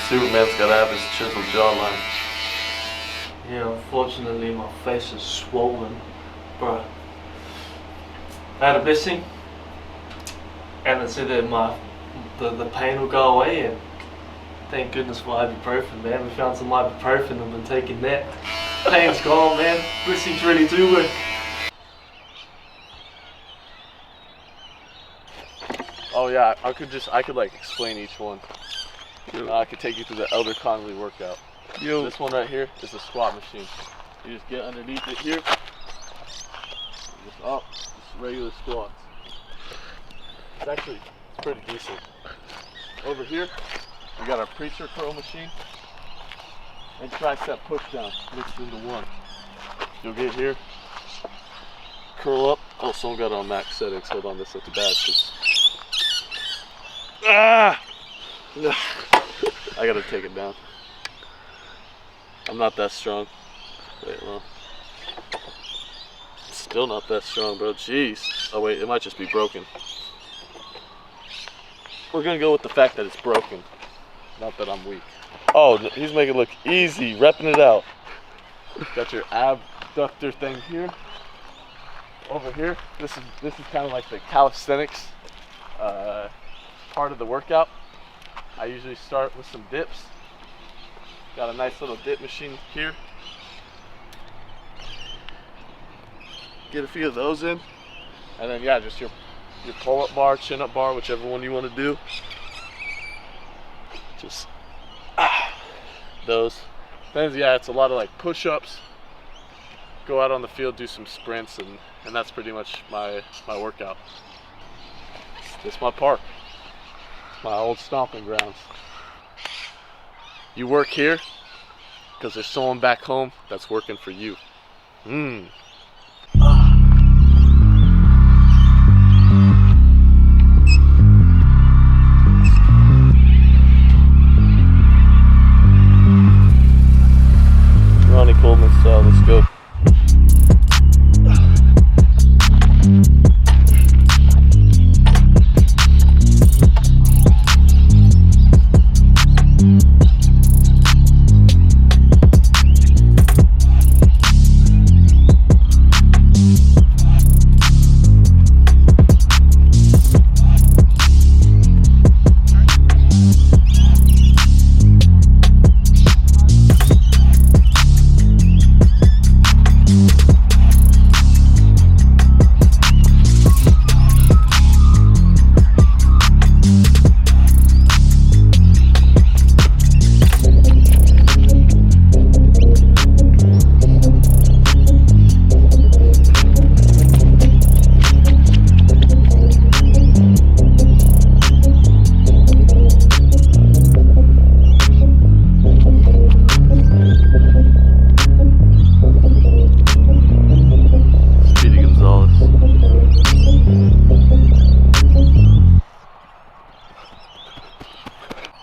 Superman's gotta have his chiseled jawline. Yeah, unfortunately my face is swollen, bro. I had a blessing, and it said that the pain will go away, and thank goodness for ibuprofen, man. We found some ibuprofen and been taking that. Pain's gone, man. Blessings really do work. Oh yeah, I could like explain each one. I could take you through the Elder Connolly workout. This one right here is the squat machine. You just get underneath it here, just up, just regular squats. It's pretty decent. Over here, we got our preacher curl machine and tricep push down mixed into one. You'll get here, curl up. Oh, someone got it on max settings. Hold on, this looks bad. I gotta take it down. I'm not that strong. Wait, well, still not that strong, bro. Jeez. Oh wait, it might just be broken. We're gonna go with the fact that it's broken, not that I'm weak. Oh, he's making it look easy, repping it out. Got your abductor thing here. Over here, this is kind of like the calisthenics part of the workout. I usually start with some dips. Got a nice little dip machine here. Get a few of those in, and then yeah, just your pull-up bar, chin-up bar, whichever one you want to do. Just those. Then yeah, it's a lot of like push-ups. Go out on the field, do some sprints, and that's pretty much my workout. This is my park, my old stomping grounds. You work here because there's someone back home that's working for you. Ronnie Coleman style, let's go.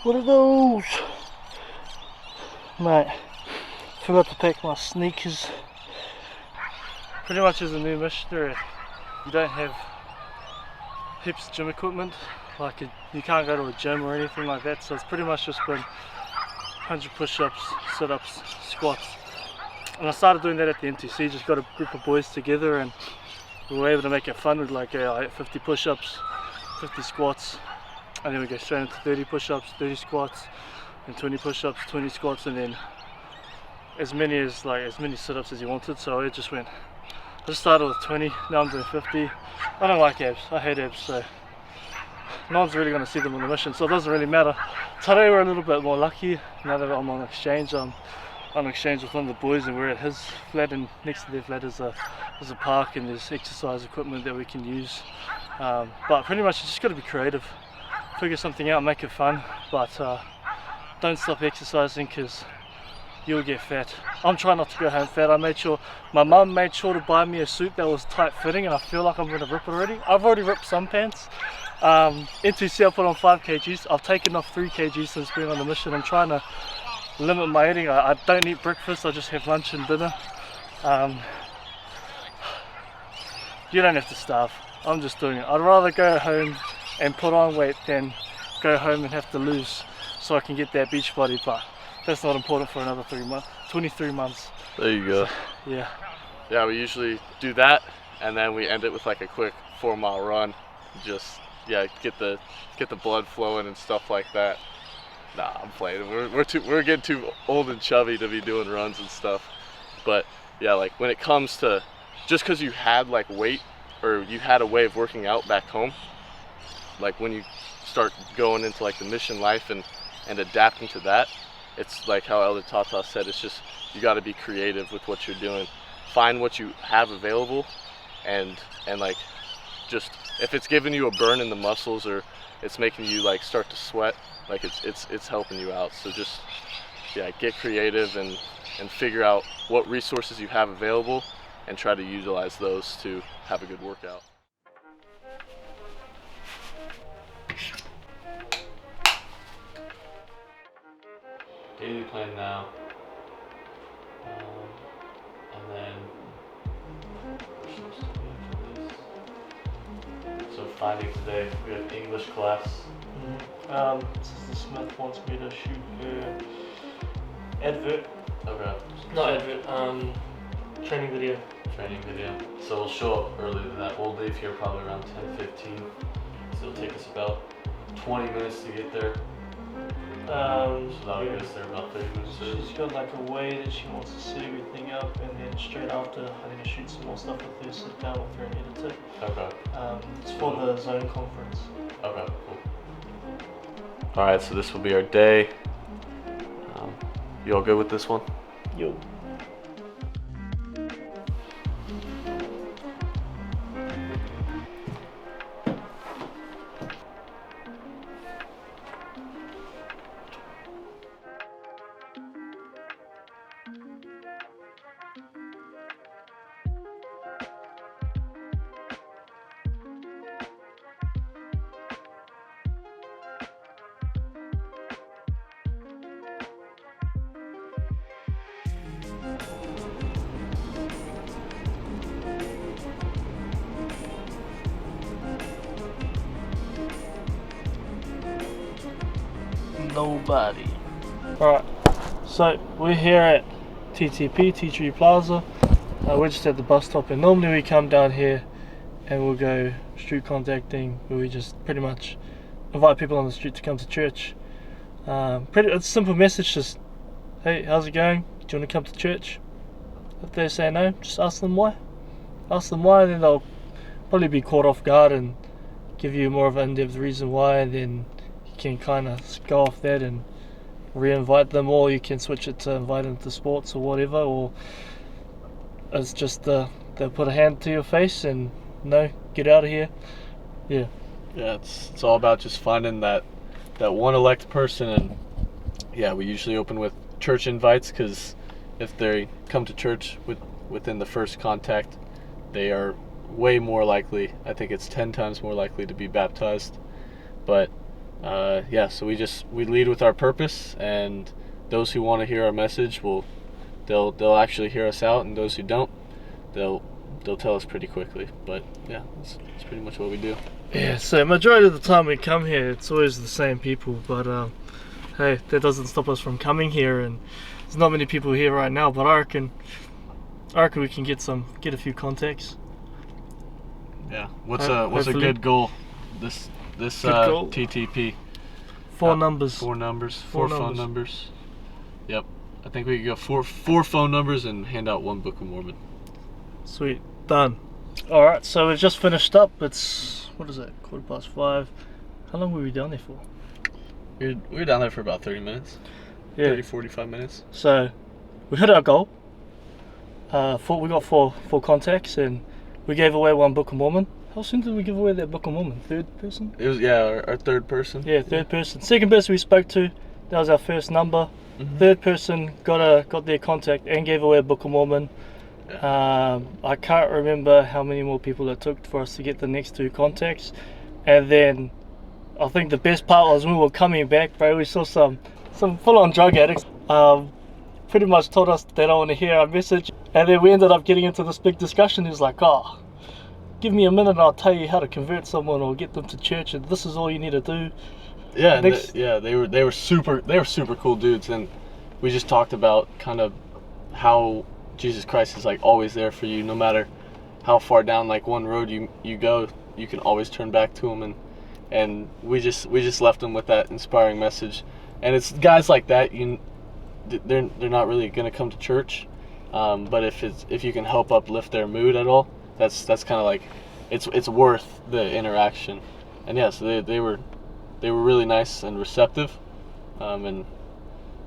What are those? Mate, forgot to pack my sneakers. Pretty much as a new missionary, you don't have heaps of gym equipment. Like you can't go to a gym or anything like that, so it's pretty much just been 100 push-ups, sit-ups, squats. And I started doing that at the MTC, just got a group of boys together and we were able to make it fun with like 50 push-ups, 50 squats, and then we go straight into 30 push-ups, 30 squats, and 20 push-ups, 20 squats, and then as many sit-ups as you wanted. So I just started with 20, now I'm doing 50. I don't like abs, I hate abs, so no one's really going to see them on the mission, so it doesn't really matter. Today we're a little bit more lucky, now that I'm on exchange. I'm on exchange with one of the boys and we're at his flat, and next to their flat is a park and there's exercise equipment that we can use. But pretty much you just got to be creative, figure something out, make it fun, but don't stop exercising because you'll get fat. I'm trying not to go home fat. My mum made sure to buy me a suit that was tight fitting, and I feel like I'm going to rip it already. I've already ripped some pants. NTC I put on 5 kgs. I've taken off 3 kgs since being on the mission. I'm trying to limit my eating. I don't eat breakfast, I just have lunch and dinner. You don't have to starve. I'm just doing it. I'd rather go home and put on weight than go home and have to lose so I can get that beach body, but that's not important for another 23 months. There you go. Yeah. Yeah, we usually do that, and then we end it with like a quick 4-mile run. Just get the blood flowing and stuff like that. Nah, I'm playing. We're getting too old and chubby to be doing runs and stuff. But yeah, like when it comes to just because you had like weight or you had a way of working out back home, like when you start going into like the mission life and adapting to that, it's like how Elder Tata said, it's just you got to be creative with what you're doing. Find what you have available, and like just if it's giving you a burn in the muscles or it's making you like start to sweat, like it's helping you out. So just get creative and figure out what resources you have available and try to utilize those to have a good workout. Daily plan now, and then so finding today we have English class. Sister Smith wants me to shoot her advert. Okay. Not advert, training video. Training video. So we'll show up earlier than that. We'll leave here probably around 10:15. So it'll take us about 20 minutes to get there. So that'll get us there about 30 minutes. She's got like a way that she wants to set everything up, and then straight after I need to shoot some more stuff with her, sit down with her and edit it. Okay. It's for the zone conference. Okay, cool. Alright, so this will be our day. You all good with this one? Yo. Nobody. Alright, so we're here at TTP, Tea Tree Plaza. We're just at the bus stop, and normally we come down here and we'll go street contacting, where we just pretty much invite people on the street to come to church. It's a simple message, just, hey, how's it going? Do you want to come to church? If they say no, just ask them why. Ask them why, and then they'll probably be caught off guard and give you more of an in-depth reason why, and then you can kind of go off that and re-invite them, or you can switch it to invite them to sports or whatever, or it's just they'll put a hand to your face and no, get out of here. Yeah, it's all about just finding that one elect person, and we usually open with church invites, because if they come to church within the first contact, they are way more likely, I think it's 10 times more likely to be baptized. But so we lead with our purpose, and those who want to hear our message they'll actually hear us out, and those who don't, they'll tell us pretty quickly. But that's pretty much what we do. Yeah, so majority of the time we come here, it's always the same people, but hey, that doesn't stop us from coming here, and there's not many people here right now, but I reckon we can get a few contacts. Yeah. What's a good goal? This goal? TTP. Four numbers. Four phone numbers. Yep. I think we could go four phone numbers and hand out one Book of Mormon. Sweet. Done. Alright, so we've just finished up. It's, what is it, 5:15. How long were we down there for? We were down there for about 30 minutes. Yeah. 45 minutes. So we hit our goal. We got four contacts, and we gave away one Book of Mormon. How soon did we give away that Book of Mormon? Third person? It was our third person. Yeah, third person. Second person we spoke to, that was our first number. Mm-hmm. Third person got their contact and gave away a Book of Mormon. Yeah. I can't remember how many more people it took for us to get the next two contacts. And then I think the best part was when we were coming back, bro, we saw some full-on drug addicts. Pretty much told us they don't want to hear our message. And then we ended up getting into this big discussion. He was like, give me a minute and I'll tell you how to convert someone or get them to church, and this is all you need to do. Yeah, and they were super cool dudes, and we just talked about kind of how Jesus Christ is like always there for you, no matter how far down like one road you go, you can always turn back to him, and we just left them with that inspiring message. And it's guys like that, they're not really gonna come to church, but if you can help uplift their mood at all, that's kind of like it's worth the interaction. And yeah, so they were really nice and receptive, and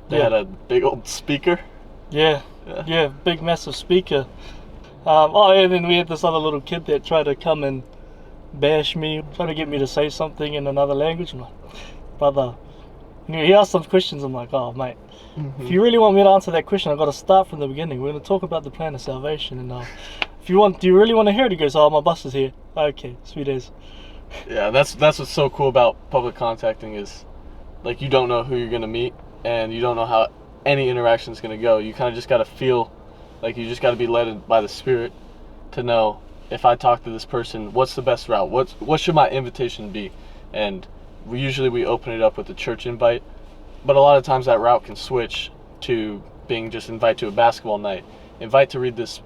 they had a big old speaker. Yeah, big massive speaker. And then we had this other little kid that tried to come and bash me, trying to get me to say something in another language. I'm like, brother, he asked some questions. I'm like, oh mate, if you really want me to answer that question, I've got to start from the beginning. We're going to talk about the plan of salvation, and do you really want to hear it? He goes, oh, my bus is here. Okay, sweet as. Yeah, that's what's so cool about public contacting is, like, you don't know who you're gonna meet, and you don't know how any interaction is gonna go. You kind of just gotta feel, like, you just gotta be led by the Spirit to know, if I talk to this person, what's the best route? What should my invitation be? And we open it up with a church invite, but a lot of times that route can switch to being just invite to a basketball night, invite to read this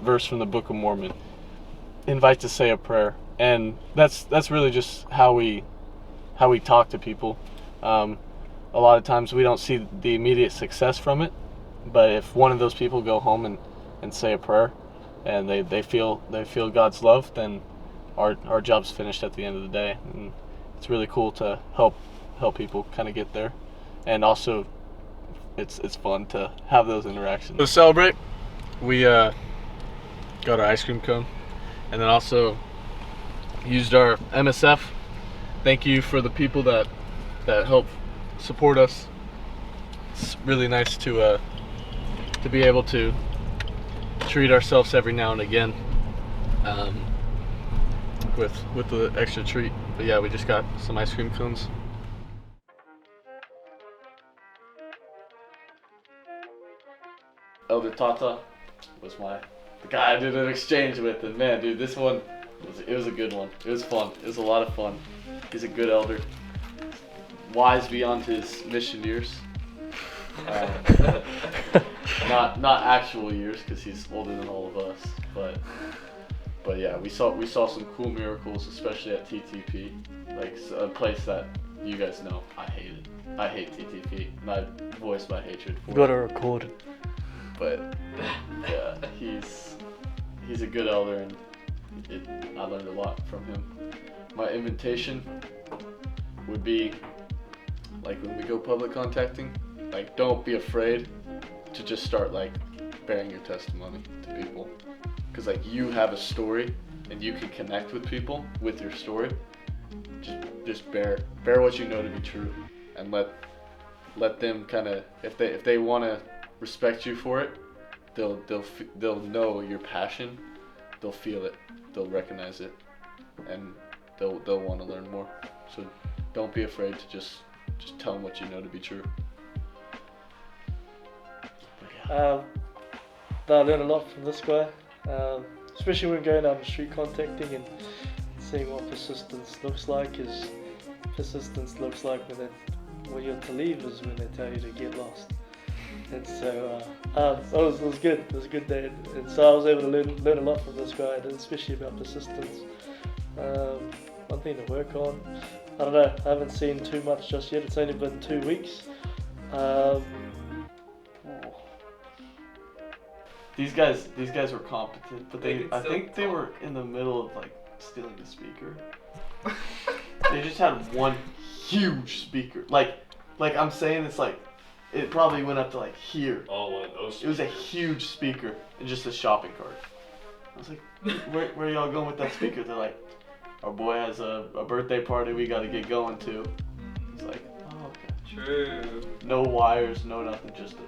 verse from the Book of Mormon, invite to say a prayer. And that's really just how we talk to people. A lot of times we don't see the immediate success from it, but if one of those people go home and say a prayer, and they feel God's love, then our job's finished at the end of the day. And it's really cool to help people kind of get there, and also it's fun to have those interactions. To celebrate, we got our ice cream cone, and then also used our MSF. Thank you for the people that help support us. It's really nice to be able to treat ourselves every now and again with the extra treat. But yeah, we just got some ice cream cones. Elder Tata was the guy I did an exchange with, and man, dude, this one was a good one. It was fun. It was a lot of fun. He's a good elder, wise beyond his mission years. Not actual years, because he's older than all of us. But yeah, we saw some cool miracles, especially at TTP, like a place that you guys know I hated. I hate TTP, and I voiced my hatred for it. Got to record it. But yeah, he's a good elder, and I learned a lot from him. My invitation would be, like, when we go public contacting, like, don't be afraid to just start, like, bearing your testimony to people. Because, like, you have a story, and you can connect with people with your story. Just bear what you know to be true, and let them kind of, if they want to respect you for it, they'll know your passion, they'll feel it, they'll recognize it, and they'll want to learn more. So don't be afraid to just tell them what you know to be true. I learned a lot from this guy, especially when going out on the street contacting and seeing what persistence looks like. Is persistence looks like when you're to leave is when they tell you to get lost. And so it was good. It was a good day, and so I was able to learn a lot from this guy, and especially about persistence. One thing to work on. I don't know. I haven't seen too much just yet. It's only been 2 weeks. These guys were competent, but I think they were in the middle of, like, stealing the speaker. They just had one huge speaker. Like I'm saying, it's like, it probably went up to, like, here. Oh, one of those. It was a huge speaker and just a shopping cart. I was like, where are y'all going with that speaker? They're like, our boy has a birthday party we got to get going to. It's like, oh, okay. True. No wires, no nothing, just a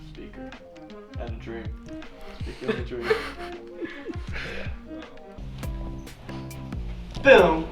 speaker and a dream. Speaker and a dream. Boom.